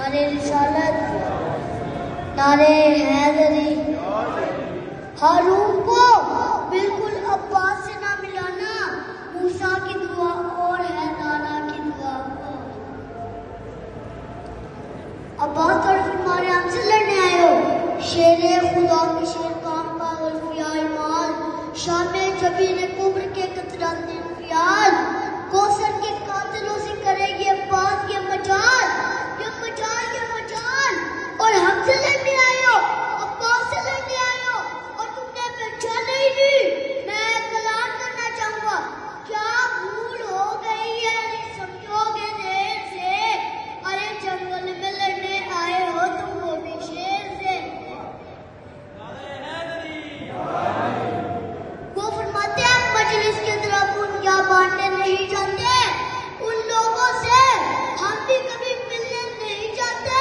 नारे रिसालत, नारे हैदरी। हारून को बिल्कुल अब्बास से ना मिलाना, मूसा की दुआ और है नाना की दुआ। अब्बास और फरमाने हमसे लड़ने आए हो, शेरे खुदा के शेर काम का उल्फिया माल, शामे जबी ने कुब्र के कतराते फियाल, कौसर के कातिलों से करेगी अब्बास ये मजाल, ये मजाल, ये मजाल। और हमसे लड़ने आए हो, अब्बास से लड़ने आए हो, और तुमने पहचाना ही नहीं। मैं कलाम करना चाहूंगा, क्या भूल हो गई है, नहीं समझोगे देर से। अरे जंगल में लड़ने आए हो तुम वो भी शेर से। वो फरमाते हैं मजलिस के तरफ उन क्या बांटने नहीं जाते, उन लोगों से हम भी कभी मिलने नहीं जाते।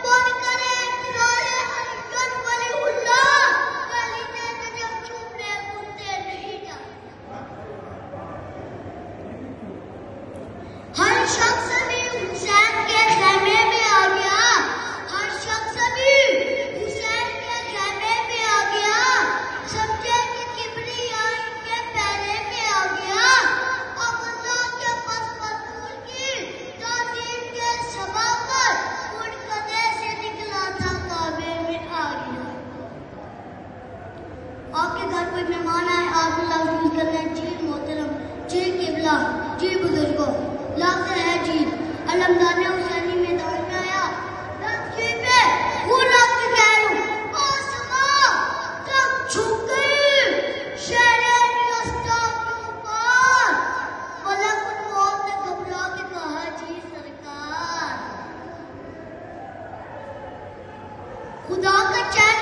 कौन करे इकरार अनकन वलीउल्लाह, गली ने नजर चूमने मुझसे नहीं जाते। हर शख्स भी हुसैन के खैमे में आ गया, हर शख्स भी हुसैन के खैमे में आ गया, समझे कि किबरिया इनके पैरे में आ गया। अब अल्लाह के बस रसूल की ताज़ीम के सभा पर उड़ कदे से निकला था काबे में आ गया। आपके घर कोई मेहमान आए, आप लफ्ज़ करना, जी मोहतरम, जी किबला, जी बुजुर्गो। लफ्ज़ है जी अलमदाने हुसैनी मैदान में आया, लफ्ज़ जी पे वो लफ्ज़ कह लूं, आसमां तक झुक गई शहरे निस्ता के ऊपर। मलकुल मौत ने घबरा के कहा, जी सरकार। खुदा का चैन